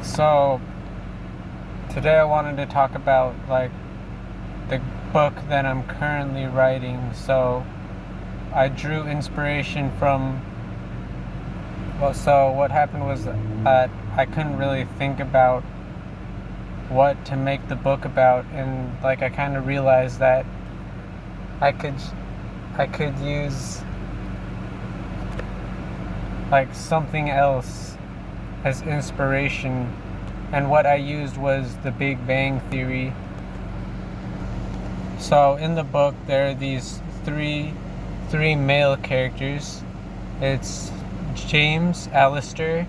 So today I wanted to talk about the book that I'm currently writing. So I drew inspiration from so what happened was that I couldn't really think about what to make the book about, and I kind of realized that I could I could use something else as inspiration, and what I used was The Big Bang Theory. So in the book there are these three male characters. It's James, Alistair,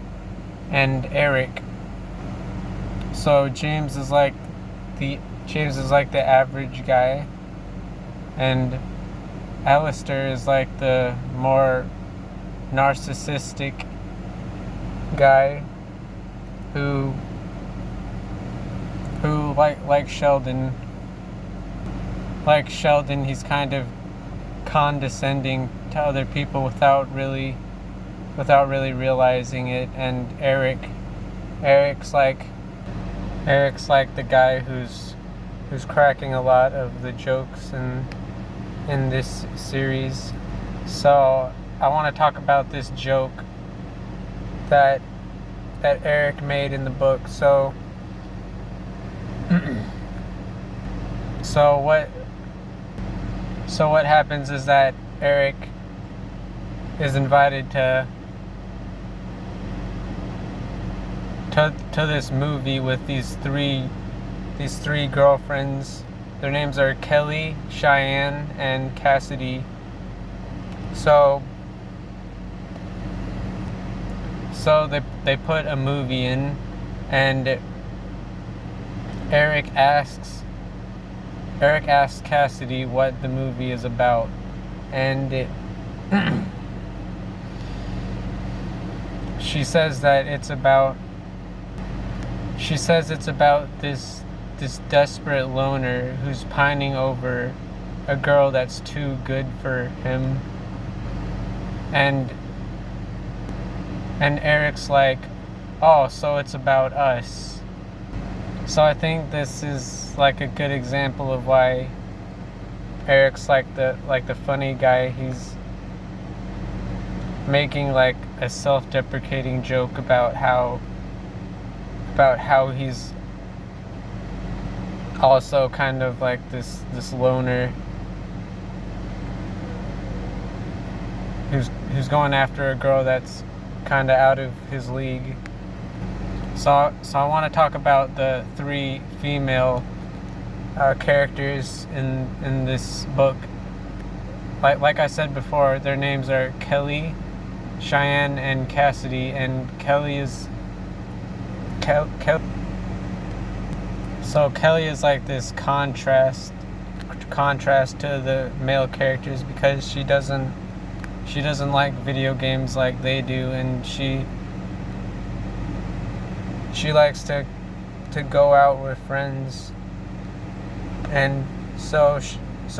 and Eric. So James is like the average guy, and Alistair is like the more narcissistic guy who like Sheldon. Like Sheldon, he's kind of condescending to other people without really realizing it. And Eric's like the guy who's cracking a lot of the jokes in this series. So I want to talk about this joke that Eric made in the book. So what happens is that Eric is invited to this movie with these three girlfriends. Their names are Kelly, Cheyenne, and Cassidy. So they put a movie in, and Eric asks Cassidy what the movie is about, and she says it's about this desperate loner who's pining over a girl that's too good for him. And Eric's like, "Oh, so it's about us." So I think this is a good example of why Eric's the funny guy. He's making a self-deprecating joke about how he's also kind of this loner who's going after a girl that's kind of out of his league. So I want to talk about the three female characters in this book. Like I said before, their names are Kelly, Cheyenne, and Cassidy. And Kelly is Kelly is this contrast to the male characters, because she doesn't like video games like they do, and she likes to go out with friends. And so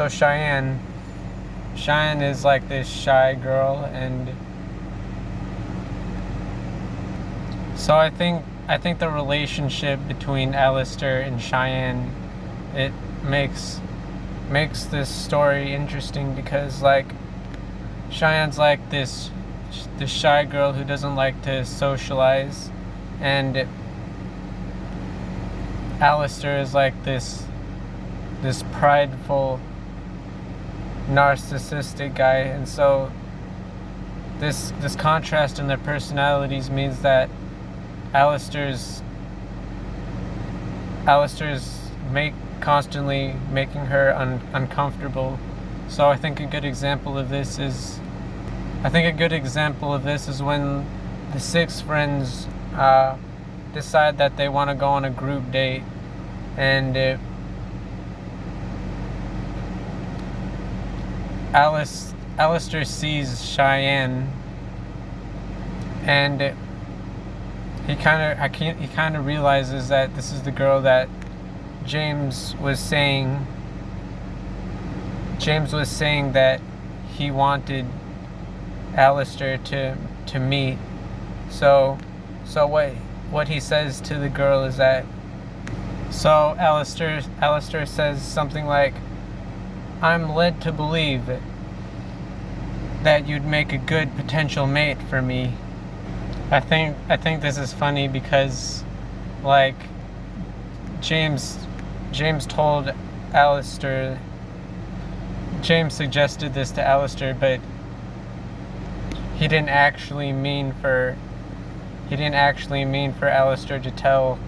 Cheyenne is this shy girl. And so I think the relationship between Alistair and Cheyenne, it makes this story interesting, because Cheyenne's this shy girl who doesn't like to socialize, and Alistair is this prideful, narcissistic guy. And so this contrast in their personalities means that Alistair's constantly making her uncomfortable. So I think a good example of this is when the six friends decide that they want to go on a group date, and Alistair sees Cheyenne, and he kind of realizes that this is the girl that James was saying that he wanted Alistair to meet. So what he says to the girl is that, so Alistair says something like, "I'm led to believe that you'd make a good potential mate for me." I think this is funny because, like, James told Alistair. James suggested this to Alistair, but he didn't actually mean for Alistair to tell.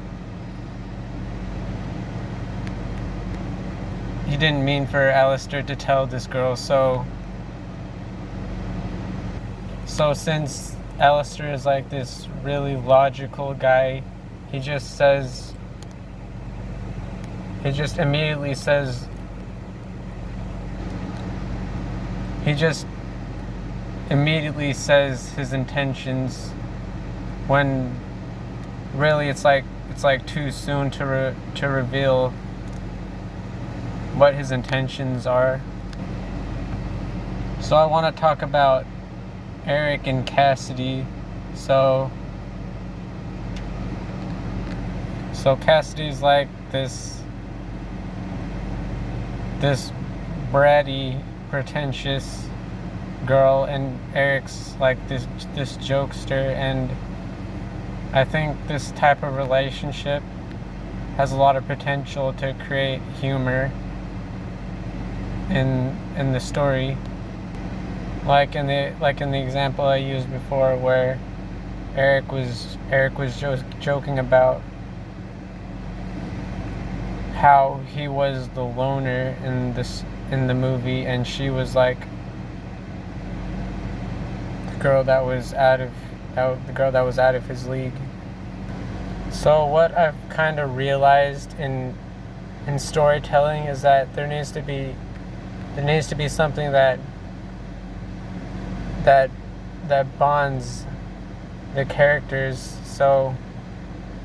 He didn't mean for Alistair to tell this girl. So since Alistair is like this really logical guy, he just immediately says his intentions, when really it's like too soon to reveal what his intentions are. So I want to talk about Eric and Cassidy. So Cassidy's like this bratty, pretentious girl, and Eric's like this jokester, and I think this type of relationship has a lot of potential to create humor in the story. Like in the example I used before, where Eric was joking about how he was the loner in the movie, and she was like the girl that was out of his league. So what I've kind of realized in storytelling is that there needs to be something that bonds the characters. So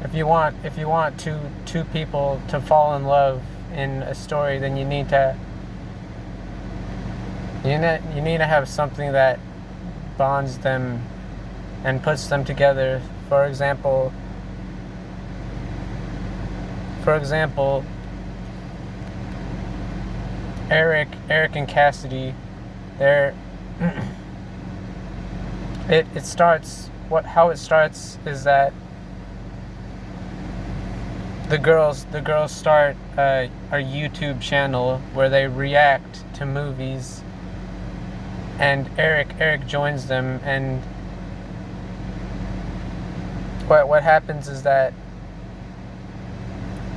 if you want two people to fall in love in a story, then you need to have something that bonds them and puts them together. For example, Eric and Cassidy, how it starts is that the girls start a YouTube channel where they react to movies, and Eric joins them, and what happens is that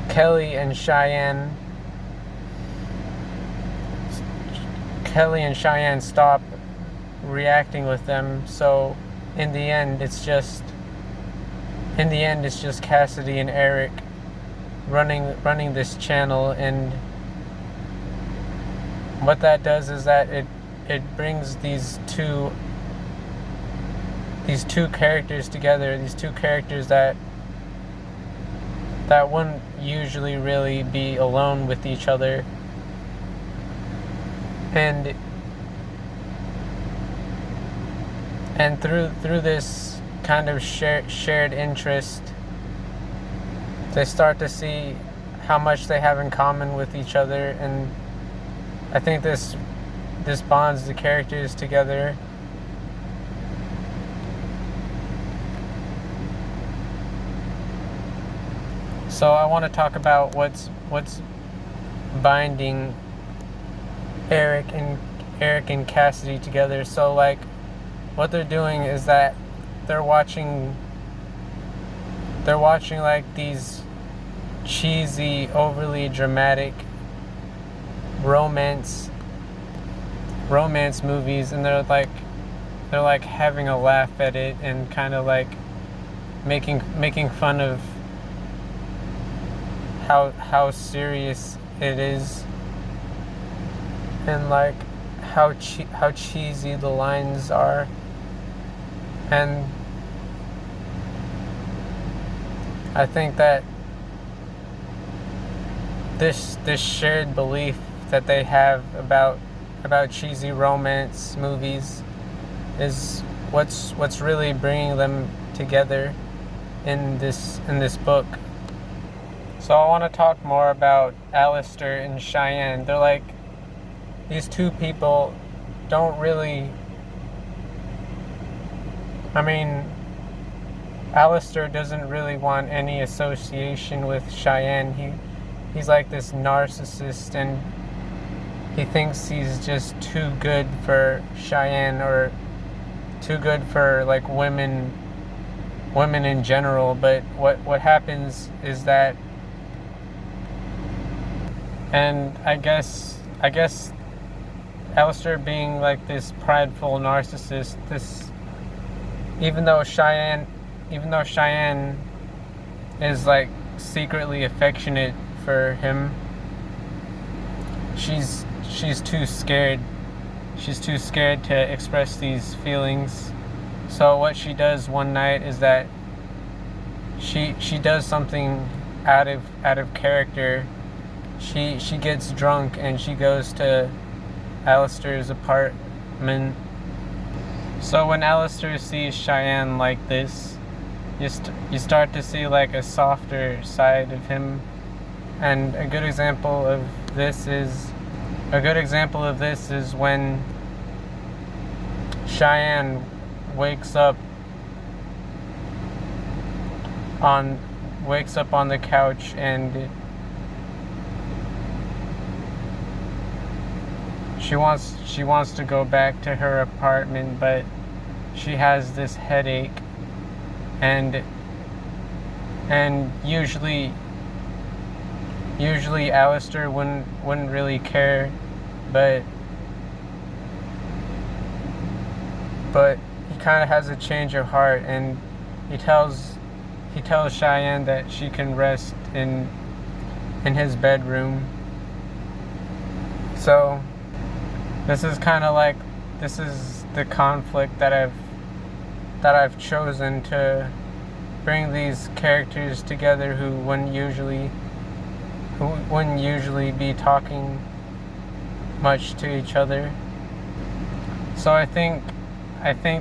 Kelly and Cheyenne stop reacting with them. So in the end it's just Cassidy and Eric running this channel, and what that does is that it brings these two characters together, these two characters that wouldn't usually really be alone with each other. And through this kind of shared interest, they start to see how much they have in common with each other, and I think this bonds the characters together. So I want to talk about what's binding Eric and Cassidy together. So like what they're doing is that they're watching like these cheesy, overly dramatic romance movies, and they're like having a laugh at it and kind of like making fun of how serious it is, and like how cheesy the lines are. And I think that this shared belief that they have about cheesy romance movies is what's really bringing them together. in this book. So I want to talk more about Alistair and Cheyenne. They're like, these two people don't really, I mean, Alistair doesn't really want any association with Cheyenne. He's like this narcissist, and he thinks he's just too good for Cheyenne, or too good for like women in general. But what happens is that, and I guess Alistair being like this prideful narcissist, even though Cheyenne is like secretly affectionate for him, she's too scared. She's too scared to express these feelings. So what she does one night is that she does something out of character. She gets drunk and she goes to Alistair's apartment. So when Alistair sees Cheyenne like this, you start to see like a softer side of him. And a good example of this is when Cheyenne wakes up on the couch, and she wants to go back to her apartment, but she has this headache, and usually Alistair wouldn't really care, but he kind of has a change of heart, and he tells Cheyenne that she can rest in his bedroom. So this is the conflict that I've chosen to bring these characters together who wouldn't usually be talking much to each other. So I think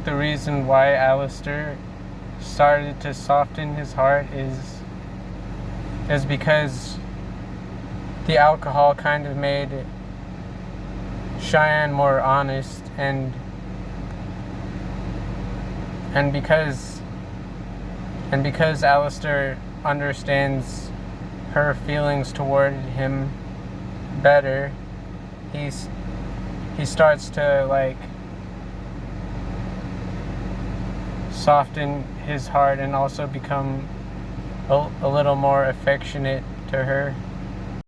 the reason why Alistair started to soften his heart is because the alcohol kind of made Cheyenne more honest, and because Alistair understands her feelings toward him better, he starts to like soften his heart and also become a little more affectionate to her.